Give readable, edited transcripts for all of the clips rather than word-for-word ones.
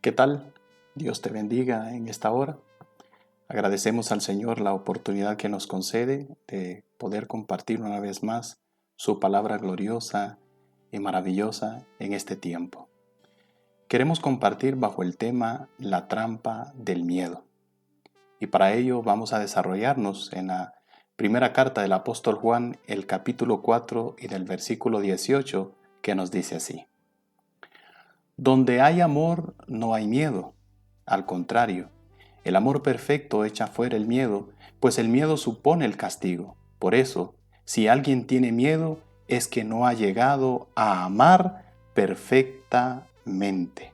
¿Qué tal? Dios te bendiga en esta hora. Agradecemos al Señor la oportunidad que nos concede de poder compartir una vez más su palabra gloriosa y maravillosa en este tiempo. Queremos compartir bajo el tema la trampa del miedo. Y para ello vamos a desarrollarnos en la primera carta del apóstol Juan, el capítulo 4 y del versículo 18, que nos dice así. Donde hay amor, no hay miedo. Al contrario, el amor perfecto echa fuera el miedo, pues el miedo supone el castigo. Por eso, si alguien tiene miedo, es que no ha llegado a amar perfectamente.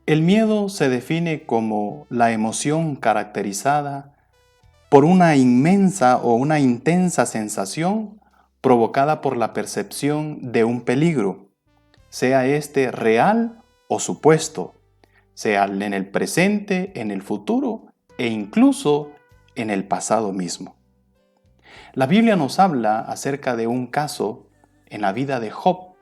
El miedo se define como la emoción caracterizada por una inmensa o una intensa sensación provocada por la percepción de un peligro, sea este real o supuesto, sea en el presente, en el futuro e incluso en el pasado mismo. La Biblia nos habla acerca de un caso en la vida de Job,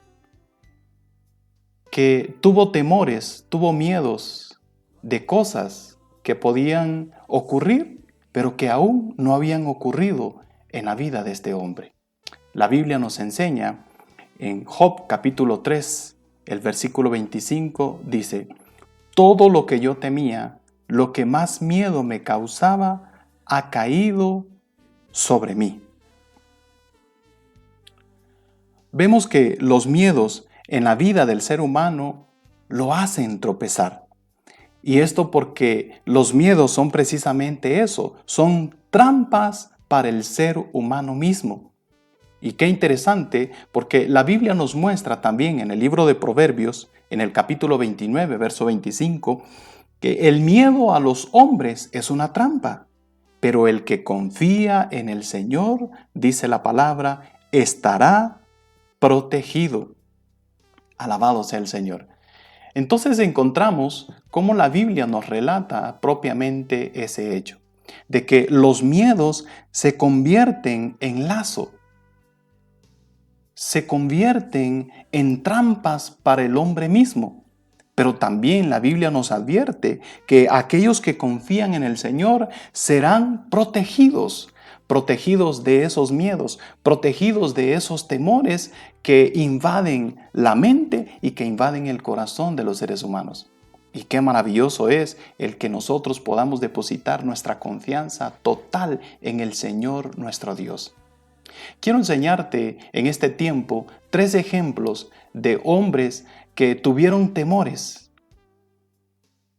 que tuvo temores, tuvo miedos de cosas que podían ocurrir, pero que aún no habían ocurrido en la vida de este hombre. La Biblia nos enseña en Job capítulo 3, el versículo 25, dice: todo lo que yo temía, lo que más miedo me causaba, ha caído sobre mí. Vemos que los miedos en la vida del ser humano lo hacen tropezar. Y esto porque los miedos son precisamente eso, son trampas para el ser humano mismo. Y qué interesante, porque la Biblia nos muestra también en el libro de Proverbios, en el capítulo 29, verso 25, que el miedo a los hombres es una trampa, pero el que confía en el Señor, dice la palabra, estará protegido. Alabado sea el Señor. Entonces encontramos cómo la Biblia nos relata propiamente ese hecho, de que los miedos se convierten en lazo, se convierten en trampas para el hombre mismo. Pero también la Biblia nos advierte que aquellos que confían en el Señor serán protegidos, protegidos de esos miedos, protegidos de esos temores que invaden la mente y que invaden el corazón de los seres humanos. Y qué maravilloso es el que nosotros podamos depositar nuestra confianza total en el Señor nuestro Dios. Quiero enseñarte en este tiempo 3 ejemplos de hombres que tuvieron temores.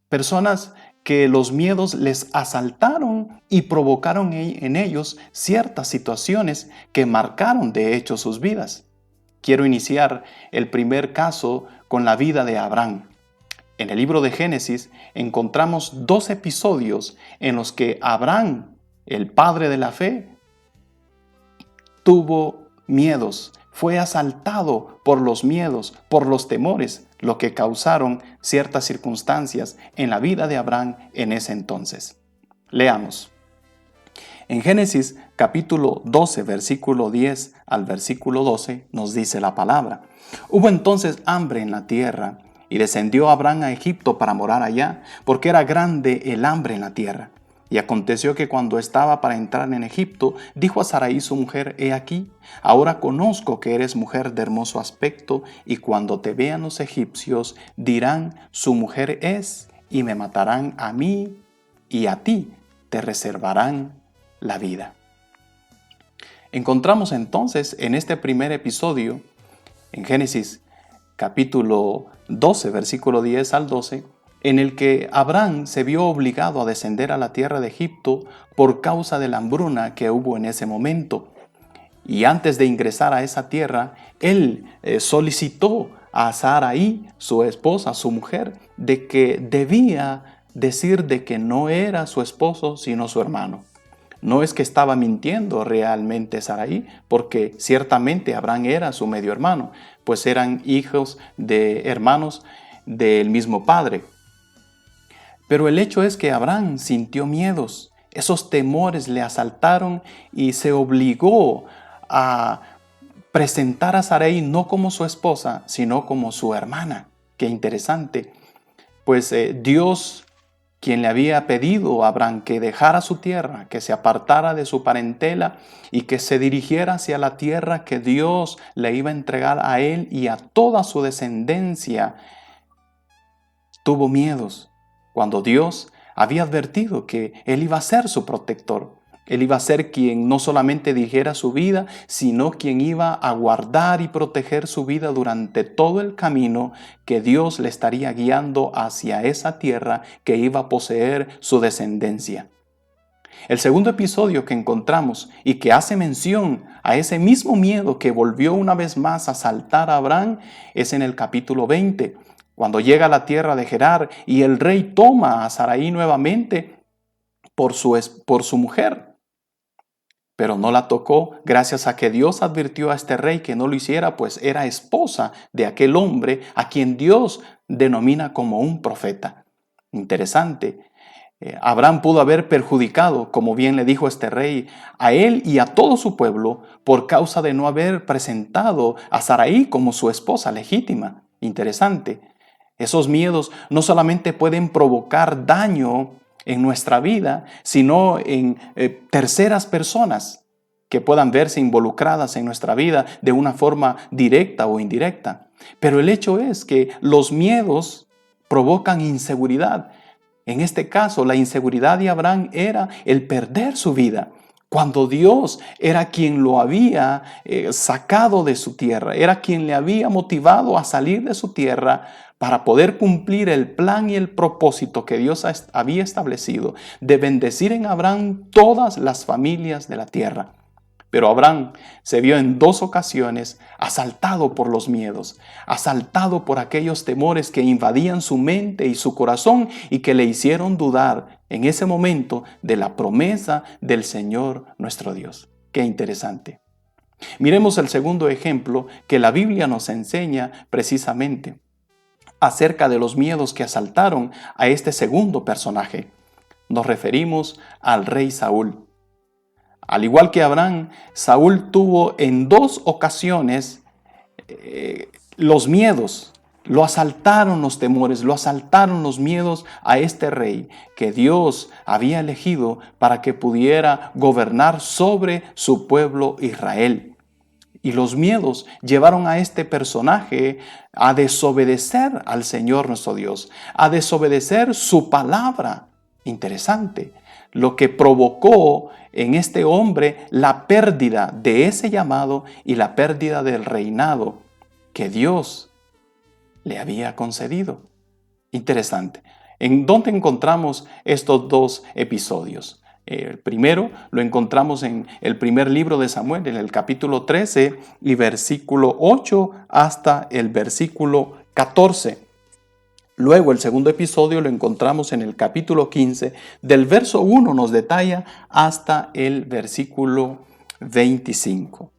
Personas que los miedos les asaltaron y provocaron en ellos ciertas situaciones que marcaron de hecho sus vidas. Quiero iniciar el primer caso con la vida de Abraham. En el libro de Génesis encontramos 2 episodios en los que Abraham, el padre de la fe, tuvo miedos, fue asaltado por los miedos, por los temores, lo que causaron ciertas circunstancias en la vida de Abraham en ese entonces. Leamos. En Génesis capítulo 12, versículo 10 al versículo 12 nos dice la palabra. Hubo entonces hambre en la tierra y descendió Abraham a Egipto para morar allá, porque era grande el hambre en la tierra. Y aconteció que cuando estaba para entrar en Egipto, dijo a Sarai su mujer: he aquí, ahora conozco que eres mujer de hermoso aspecto, y cuando te vean los egipcios dirán: su mujer es, y me matarán a mí, y a ti te reservarán la vida. Encontramos entonces en este primer episodio, en Génesis capítulo 12, versículo 10 al 12, en el que Abraham se vio obligado a descender a la tierra de Egipto por causa de la hambruna que hubo en ese momento. Y antes de ingresar a esa tierra, él solicitó a Sarai, su esposa, su mujer, de que debía decir de que no era su esposo, sino su hermano. No es que estaba mintiendo realmente Sarai, porque ciertamente Abraham era su medio hermano, pues eran hijos de hermanos del mismo padre. Pero el hecho es que Abraham sintió miedos, esos temores le asaltaron y se obligó a presentar a Sarai no como su esposa, sino como su hermana. Qué interesante. Pues Dios, quien le había pedido a Abraham que dejara su tierra, que se apartara de su parentela y que se dirigiera hacia la tierra que Dios le iba a entregar a él y a toda su descendencia, tuvo miedos cuando Dios había advertido que él iba a ser su protector. Él iba a ser quien no solamente dirigiera su vida, sino quien iba a guardar y proteger su vida durante todo el camino que Dios le estaría guiando hacia esa tierra que iba a poseer su descendencia. El segundo episodio que encontramos y que hace mención a ese mismo miedo que volvió una vez más a asaltar a Abraham es en el capítulo 20, cuando llega a la tierra de Gerar y el rey toma a Sarai nuevamente por su mujer. Pero no la tocó gracias a que Dios advirtió a este rey que no lo hiciera, pues era esposa de aquel hombre a quien Dios denomina como un profeta. Interesante. Abraham pudo haber perjudicado, como bien le dijo este rey, a él y a todo su pueblo por causa de no haber presentado a Sarai como su esposa legítima. Interesante. Esos miedos no solamente pueden provocar daño en nuestra vida, sino en terceras personas que puedan verse involucradas en nuestra vida de una forma directa o indirecta. Pero el hecho es que los miedos provocan inseguridad. En este caso, la inseguridad de Abraham era el perder su vida, cuando Dios era quien lo había sacado de su tierra, era quien le había motivado a salir de su tierra para poder cumplir el plan y el propósito que Dios había establecido de bendecir en Abraham todas las familias de la tierra. Pero Abraham se vio en 2 ocasiones asaltado por los miedos, asaltado por aquellos temores que invadían su mente y su corazón y que le hicieron dudar en ese momento de la promesa del Señor nuestro Dios. Qué interesante. Miremos el segundo ejemplo que la Biblia nos enseña precisamente acerca de los miedos que asaltaron a este segundo personaje. Nos referimos al rey Saúl. Al igual que Abraham, Saúl tuvo en 2 ocasiones los miedos. Lo asaltaron los temores, lo asaltaron los miedos a este rey que Dios había elegido para que pudiera gobernar sobre su pueblo Israel. Y los miedos llevaron a este personaje a desobedecer al Señor nuestro Dios, a desobedecer su palabra. Interesante. Lo que provocó en este hombre la pérdida de ese llamado y la pérdida del reinado que Dios le había concedido. Interesante. ¿En dónde encontramos estos 2 episodios? El primero lo encontramos en el primer libro de Samuel, en el capítulo 13 y versículo 8 hasta el versículo 14. Luego el segundo episodio lo encontramos en el capítulo 15, del verso 1 nos detalla hasta el versículo 25.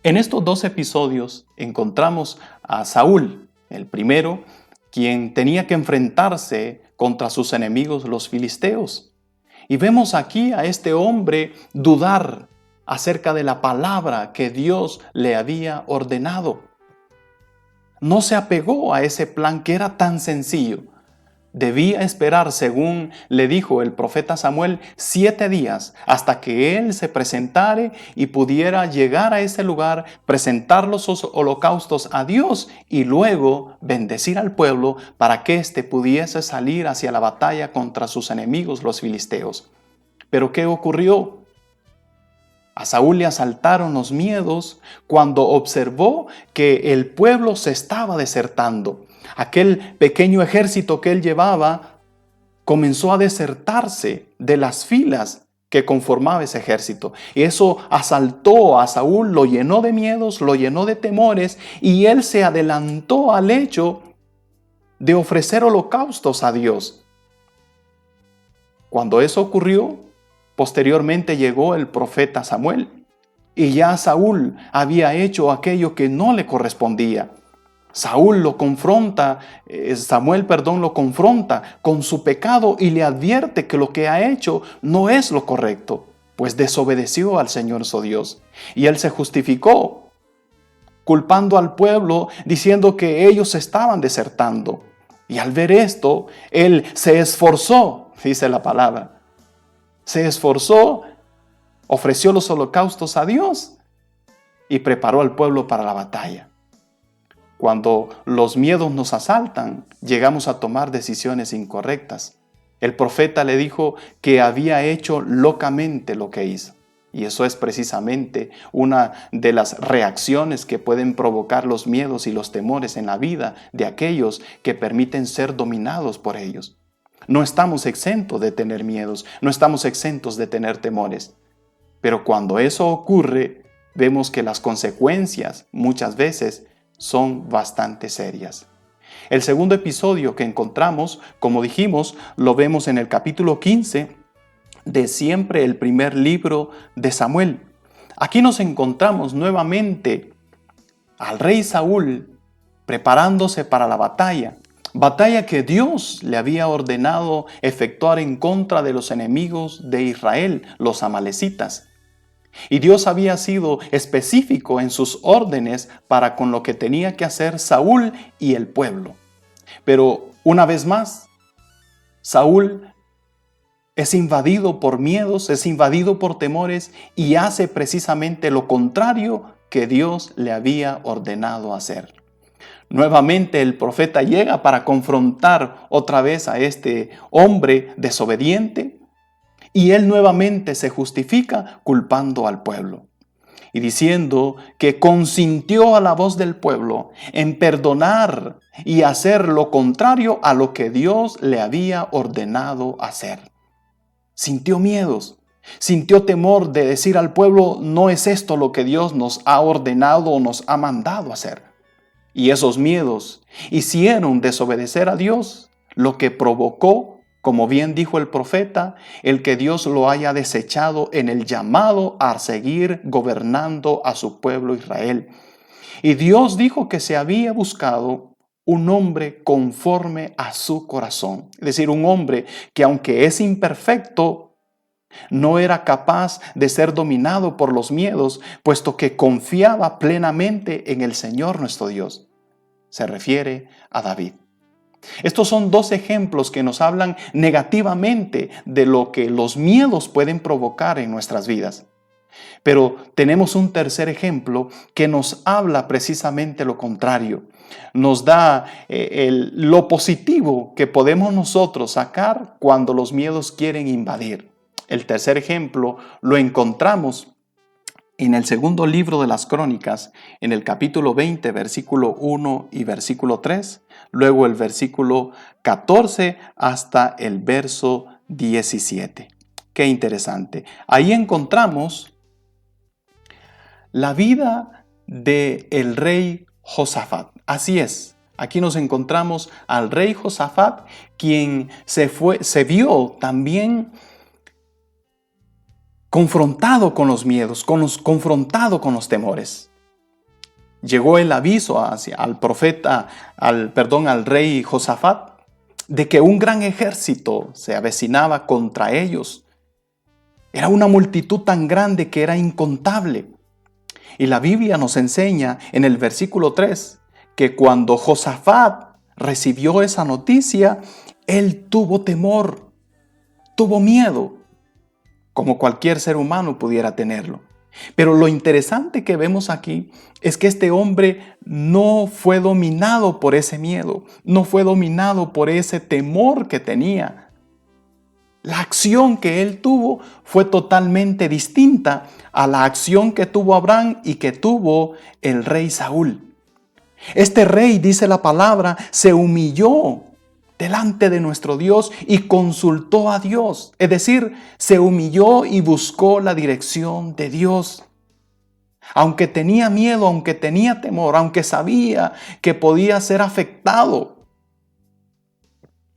En estos 2 episodios encontramos a Saúl, el primero, quien tenía que enfrentarse contra sus enemigos los filisteos. Y vemos aquí a este hombre dudar acerca de la palabra que Dios le había ordenado. No se apegó a ese plan que era tan sencillo. Debía esperar, según le dijo el profeta Samuel, 7 días hasta que él se presentare y pudiera llegar a ese lugar, presentar los holocaustos a Dios y luego bendecir al pueblo para que éste pudiese salir hacia la batalla contra sus enemigos, los filisteos. ¿Pero qué ocurrió? A Saúl le asaltaron los miedos cuando observó que el pueblo se estaba desertando. Aquel pequeño ejército que él llevaba comenzó a desertarse de las filas que conformaba ese ejército. Y eso asaltó a Saúl, lo llenó de miedos, lo llenó de temores y él se adelantó al hecho de ofrecer holocaustos a Dios. Cuando eso ocurrió, posteriormente llegó el profeta Samuel y ya Saúl había hecho aquello que no le correspondía. Samuel lo confronta con su pecado y le advierte que lo que ha hecho no es lo correcto. pues desobedeció al Señor su Dios. Y él se justificó, culpando al pueblo, diciendo que ellos estaban desertando. Y al ver esto, él se esforzó, dice la palabra. Se esforzó, ofreció los holocaustos a Dios y preparó al pueblo para la batalla. Cuando los miedos nos asaltan, llegamos a tomar decisiones incorrectas. El profeta le dijo que había hecho locamente lo que hizo. Y eso es precisamente una de las reacciones que pueden provocar los miedos y los temores en la vida de aquellos que permiten ser dominados por ellos. No estamos exentos de tener miedos, no estamos exentos de tener temores. Pero cuando eso ocurre, vemos que las consecuencias muchas veces son bastante serias. El segundo episodio que encontramos, como dijimos, lo vemos en el capítulo 15 de siempre el primer libro de Samuel. Aquí nos encontramos nuevamente al rey Saúl preparándose para la batalla que Dios le había ordenado efectuar en contra de los enemigos de Israel, los amalecitas. Y Dios había sido específico en sus órdenes para con lo que tenía que hacer Saúl y el pueblo. Pero una vez más, Saúl es invadido por miedos, es invadido por temores y hace precisamente lo contrario que Dios le había ordenado hacer. Nuevamente el profeta llega para confrontar otra vez a este hombre desobediente y él nuevamente se justifica culpando al pueblo y diciendo que consintió a la voz del pueblo en perdonar y hacer lo contrario a lo que Dios le había ordenado hacer. Sintió miedos, sintió temor de decir al pueblo, no es esto lo que Dios nos ha ordenado o nos ha mandado hacer. Y esos miedos hicieron desobedecer a Dios, lo que provocó, como bien dijo el profeta, el que Dios lo haya desechado en el llamado a seguir gobernando a su pueblo Israel. Y Dios dijo que se había buscado un hombre conforme a su corazón. Es decir, un hombre que aunque es imperfecto, no era capaz de ser dominado por los miedos, puesto que confiaba plenamente en el Señor nuestro Dios. Se refiere a David. Estos son dos ejemplos que nos hablan negativamente de lo que los miedos pueden provocar en nuestras vidas. Pero tenemos un tercer ejemplo que nos habla precisamente lo contrario. Nos da lo positivo que podemos nosotros sacar cuando los miedos quieren invadir. El tercer ejemplo lo encontramos en el segundo libro de las Crónicas, en el capítulo 20, versículo 1 y versículo 3, luego el versículo 14 hasta el verso 17. Qué interesante. Ahí encontramos la vida del rey Josafat. Así es, aquí nos encontramos al rey Josafat, quien se vio también confrontado con los miedos, confrontado con los temores. Llegó el aviso al rey Josafat de que un gran ejército se avecinaba contra ellos. Era una multitud tan grande que era incontable. Y la Biblia nos enseña en el versículo 3 que cuando Josafat recibió esa noticia, él tuvo temor, tuvo miedo, como cualquier ser humano pudiera tenerlo. Pero lo interesante que vemos aquí es que este hombre no fue dominado por ese miedo, no fue dominado por ese temor que tenía. La acción que él tuvo fue totalmente distinta a la acción que tuvo Abraham y que tuvo el rey Saúl. Este rey, dice la palabra, se humilló delante de nuestro Dios y consultó a Dios. Es decir, se humilló y buscó la dirección de Dios. Aunque tenía miedo, aunque tenía temor, aunque sabía que podía ser afectado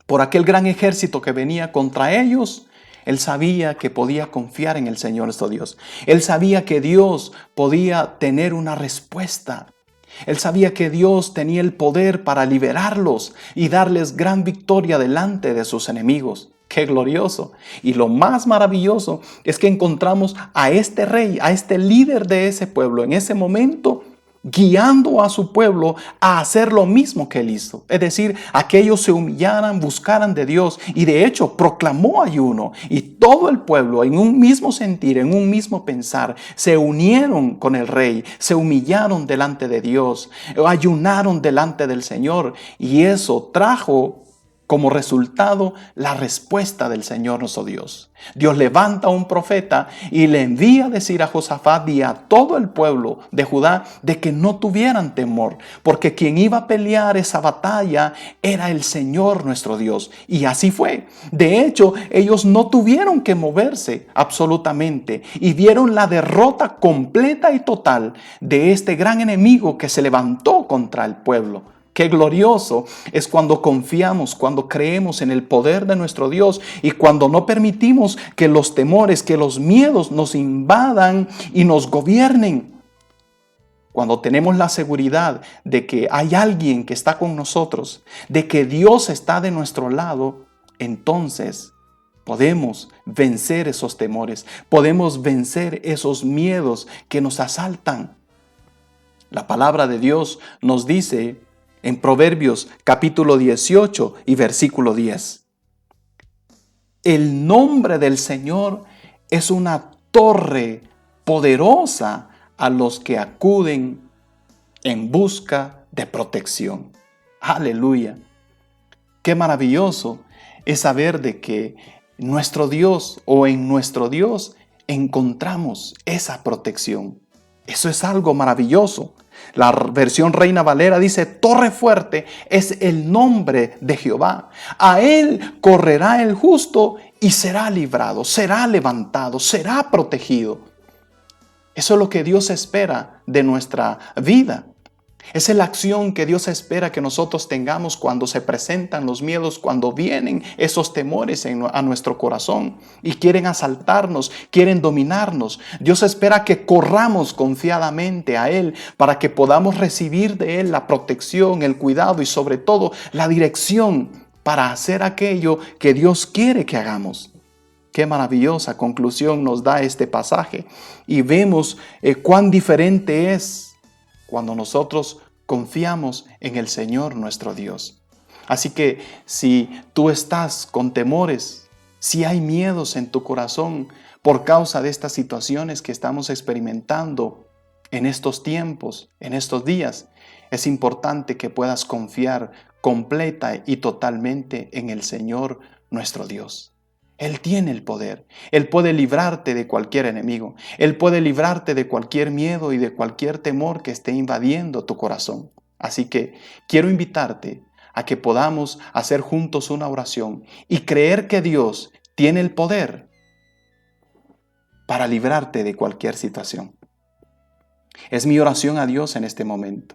por aquel gran ejército que venía contra ellos, él sabía que podía confiar en el Señor nuestro Dios. Él sabía que Dios podía tener una respuesta. Él sabía que Dios tenía el poder para liberarlos y darles gran victoria delante de sus enemigos. ¡Qué glorioso! Y lo más maravilloso es que encontramos a este rey, a este líder de ese pueblo, en ese momento, guiando a su pueblo a hacer lo mismo que él hizo. Es decir, a que ellos se humillaran, buscaran de Dios, y de hecho proclamó ayuno, y todo el pueblo en un mismo sentir, en un mismo pensar, se unieron con el rey, se humillaron delante de Dios, ayunaron delante del Señor, y eso trajo como resultado la respuesta del Señor nuestro Dios. Dios levanta a un profeta y le envía a decir a Josafat y a todo el pueblo de Judá de que no tuvieran temor, porque quien iba a pelear esa batalla era el Señor nuestro Dios. Y así fue. De hecho, ellos no tuvieron que moverse absolutamente y vieron la derrota completa y total de este gran enemigo que se levantó contra el pueblo. Qué glorioso es cuando confiamos, cuando creemos en el poder de nuestro Dios y cuando no permitimos que los temores, que los miedos nos invadan y nos gobiernen. Cuando tenemos la seguridad de que hay alguien que está con nosotros, de que Dios está de nuestro lado, entonces podemos vencer esos temores, podemos vencer esos miedos que nos asaltan. La palabra de Dios nos dice en Proverbios capítulo 18 y versículo 10. El nombre del Señor es una torre poderosa a los que acuden en busca de protección. Aleluya. Qué maravilloso es saber de que nuestro Dios o en nuestro Dios encontramos esa protección. Eso es algo maravilloso. La versión Reina Valera dice: torre fuerte es el nombre de Jehová. A él correrá el justo y será librado, será levantado, será protegido. Eso es lo que Dios espera de nuestra vida. Esa es la acción que Dios espera que nosotros tengamos cuando se presentan los miedos, cuando vienen esos temores a nuestro corazón y quieren asaltarnos, quieren dominarnos. Dios espera que corramos confiadamente a Él para que podamos recibir de Él la protección, el cuidado y sobre todo la dirección para hacer aquello que Dios quiere que hagamos. Qué maravillosa conclusión nos da este pasaje y vemos cuán diferente es cuando nosotros confiamos en el Señor nuestro Dios. Así que si tú estás con temores, si hay miedos en tu corazón por causa de estas situaciones que estamos experimentando en estos tiempos, en estos días, es importante que puedas confiar completa y totalmente en el Señor nuestro Dios. Él tiene el poder. Él puede librarte de cualquier enemigo. Él puede librarte de cualquier miedo y de cualquier temor que esté invadiendo tu corazón. Así que quiero invitarte a que podamos hacer juntos una oración y creer que Dios tiene el poder para librarte de cualquier situación. Es mi oración a Dios en este momento,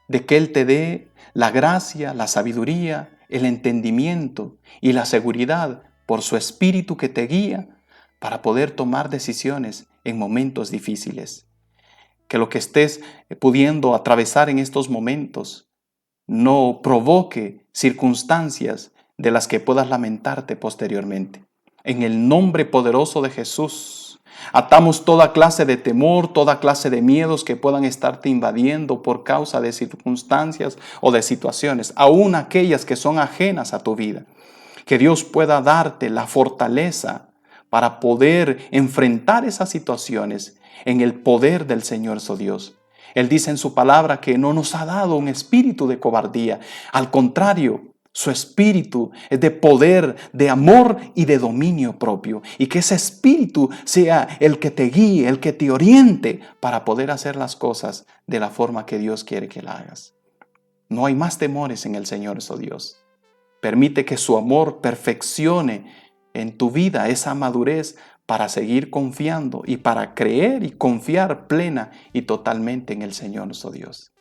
de que Él te dé la gracia, la sabiduría, el entendimiento y la seguridad por su Espíritu que te guía para poder tomar decisiones en momentos difíciles. Que lo que estés pudiendo atravesar en estos momentos no provoque circunstancias de las que puedas lamentarte posteriormente. En el nombre poderoso de Jesús, atamos toda clase de temor, toda clase de miedos que puedan estarte invadiendo por causa de circunstancias o de situaciones, aún aquellas que son ajenas a tu vida. Que Dios pueda darte la fortaleza para poder enfrentar esas situaciones en el poder del Señor su Dios. Él dice en su palabra que no nos ha dado un espíritu de cobardía. Al contrario, su espíritu es de poder, de amor y de dominio propio. Y que ese espíritu sea el que te guíe, el que te oriente para poder hacer las cosas de la forma que Dios quiere que las hagas. No hay más temores en el Señor su Dios. Permite que su amor perfeccione en tu vida esa madurez para seguir confiando y para creer y confiar plena y totalmente en el Señor nuestro Dios.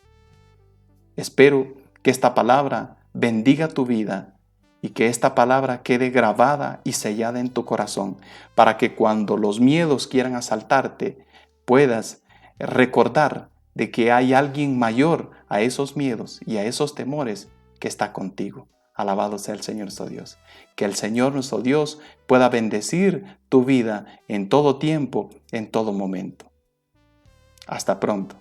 Espero que esta palabra bendiga tu vida y que esta palabra quede grabada y sellada en tu corazón para que cuando los miedos quieran asaltarte puedas recordar de que hay alguien mayor a esos miedos y a esos temores que está contigo. Alabado sea el Señor nuestro Dios. Que el Señor nuestro Dios pueda bendecir tu vida en todo tiempo, en todo momento. Hasta pronto.